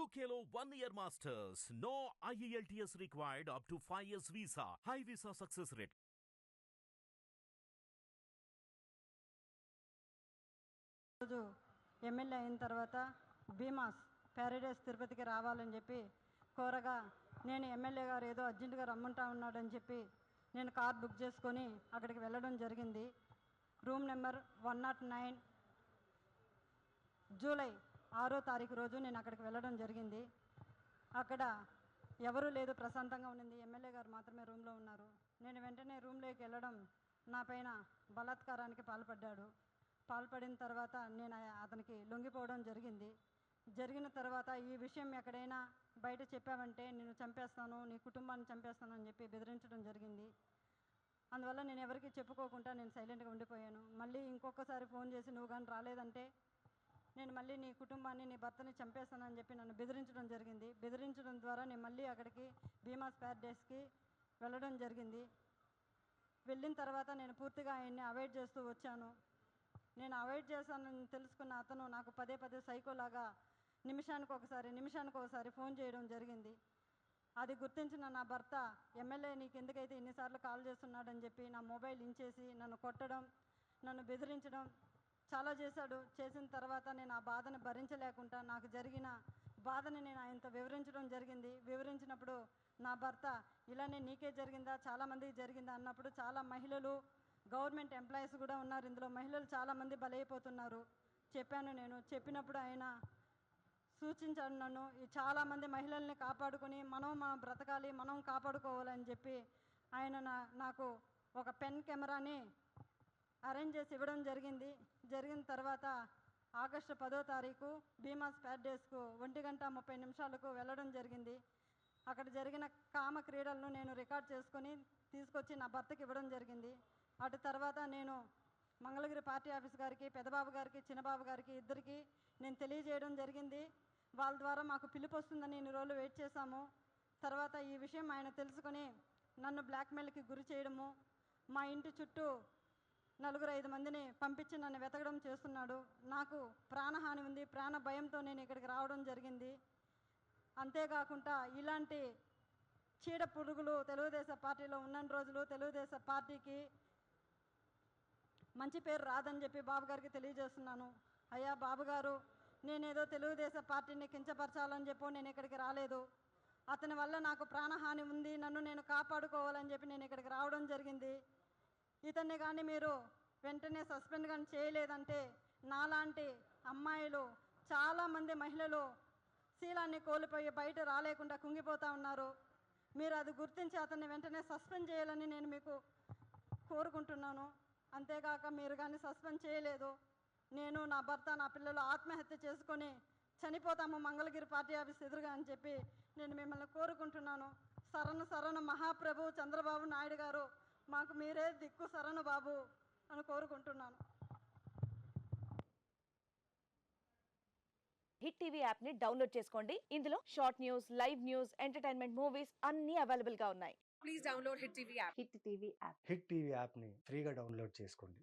UKLO 1 year masters. No IELTS required up to 5 years visa. High visa success rate. రోజు MLA అయిన తర్వాత Bhimas Paradise తిరుపతికి రావాలని చెప్పి కోరగా నేను ఎమ్మెల్యే గారు ఏదో అర్జెంటుగా రమ్మంటా ఉన్నాడని చెప్పి నేను కార్ బుక్ చేసుకొని అక్కడికి వెళ్ళడం జరిగింది. రూమ్ నెంబర్ 109 జూలై 6వ తారీఖు రోజు నేను అక్కడికి వెళ్ళడం జరిగింది. అక్కడ ఎవరూ లేదు, ప్రశాంతంగా ఉండింది. ఎమ్మెల్యే గారు మాత్రమే రూమ్లో ఉన్నారు. నేను వెంటనే రూమ్లోకి వెళ్ళడం నా పైన బలాత్కారానికి పాల్పడిన తర్వాత నేను అతనికి లొంగిపోవడం జరిగిన తర్వాత ఈ విషయం ఎక్కడైనా బయట చెప్పావంటే నేను చంపేస్తాను, నీ కుటుంబాన్ని చంపేస్తాను అని చెప్పి బెదిరించడం జరిగింది. అందువల్ల నేను ఎవరికి చెప్పుకోకుండా నేను సైలెంట్గా ఉండిపోయాను. మళ్ళీ ఇంకొకసారి ఫోన్ చేసి నువ్వు కానీ రాలేదంటే నేను మళ్ళీ నీ కుటుంబాన్ని, నీ భర్తని చంపేస్తానని చెప్పి నన్ను బెదిరించడం ద్వారా నేను మళ్ళీ అక్కడికి భీమాస్ ప్యారడైస్కి వెళ్ళడం జరిగింది. వెళ్ళిన తర్వాత నేను పూర్తిగా ఆయన్ని అవాయిడ్ చేస్తూ వచ్చాను. నేను అవాయిడ్ చేశానని తెలుసుకున్న అతను నాకు పదే సైకోలాగా నిమిషానికి ఒకసారి ఫోన్ చేయడం జరిగింది. అది గుర్తించిన నా భర్త, ఎమ్మెల్యే నీకు ఎందుకైతే ఇన్నిసార్లు కాల్ చేస్తున్నాడని చెప్పి నా మొబైల్ ఇంచేసి నన్ను కొట్టడం, నన్ను బెదిరించడం చాలా చేశాడు. చేసిన తర్వాత నేను ఆ బాధను భరించలేకుండా నాకు జరిగిన బాధని నేను ఆయనతో వివరించినప్పుడు నా భర్త ఇలానే నీకే జరిగిందా, చాలామందికి జరిగిందా అన్నప్పుడు చాలా మహిళలు, గవర్నమెంట్ ఎంప్లాయీస్ కూడా ఉన్నారు, ఇందులో మహిళలు చాలామంది బలైపోతున్నారు చెప్పినప్పుడు ఆయన సూచించాడు నన్ను, చాలామంది మహిళల్ని కాపాడుకొని మనం బ్రతకాలి, మనం కాపాడుకోవాలని చెప్పి ఆయన నాకు ఒక పెన్ కెమెరాని అరేంజ్ చేసి ఇవ్వడం జరిగిన తర్వాత ఆగస్టు 10వ తారీఖు భీమాస్ ప్యారడైస్కు 1:30 వెళ్ళడం జరిగింది. అక్కడ జరిగిన కామ క్రీడలను నేను రికార్డ్ చేసుకొని తీసుకొచ్చి నా భర్తకి ఇవ్వడం జరిగింది. అటు తర్వాత నేను మంగళగిరి పార్టీ ఆఫీస్ గారికి, పెద్దబాబు గారికి, చిన్నబాబు గారికి ఇద్దరికి నేను తెలియజేయడం జరిగింది. వాళ్ళ ద్వారా మాకు పిలుపు వస్తుందని ఇన్ని రోజులు వెయిట్ చేశాము. తర్వాత ఈ విషయం ఆయన తెలుసుకొని నన్ను బ్లాక్మెయిల్కి గురి చేయడము, మా ఇంటి చుట్టూ 4-5 మందిని పంపించి నన్ను వెతకడం చేస్తున్నాడు. నాకు ప్రాణహాని ఉంది, ప్రాణ భయంతో నేను ఇక్కడికి రావడం జరిగింది. అంతేకాకుండా ఇలాంటి చీడ పురుగులు తెలుగుదేశం పార్టీలో ఉన్న రోజులు తెలుగుదేశం పార్టీకి మంచి పేరు రాదని చెప్పి బాబు గారికి తెలియజేస్తున్నాను. అయ్యా బాబుగారు, నేనేదో తెలుగుదేశం పార్టీని కించపరచాలని చెప్పి నేను ఇక్కడికి రాలేదు. అతని వల్ల నాకు ప్రాణహాని ఉంది, నన్ను నేను కాపాడుకోవాలని చెప్పి నేను ఇక్కడికి రావడం జరిగింది. ఇతన్ని కానీ మీరు వెంటనే సస్పెండ్ కానీ చేయలేదంటే నాలాంటి అమ్మాయిలు, చాలామంది మహిళలు శీలాన్ని కోల్పోయి బయట రాలేకుండా కుంగిపోతూ ఉన్నారు. మీరు అది గుర్తించి అతన్ని వెంటనే సస్పెండ్ చేయాలని నేను మీకు కోరుకుంటున్నాను. అంతేకాక మీరు కానీ సస్పెండ్ చేయలేదు, నేను, నా భర్త, నా పిల్లలు ఆత్మహత్య చేసుకొని చనిపోతాము మంగళగిరి పార్టీ ఆఫీస్ ఎదురుగా అని చెప్పి నేను మిమ్మల్ని కోరుకుంటున్నాను. శరణు మహాప్రభు చంద్రబాబు నాయుడు గారు, మాకు మీరే దిక్కు శరణు బాబు అని కోరుకుంటున్నాను. హిట్ టీవీ యాప్ ని డౌన్లోడ్ చేసుకోండి. ఇందులో short news, live news, entertainment movies అన్ని అవైలబుల్ గా ఉన్నాయి. Please download hit TV app. Hit TV app ని ఫ్రీగా డౌన్లోడ్ చేసుకోండి.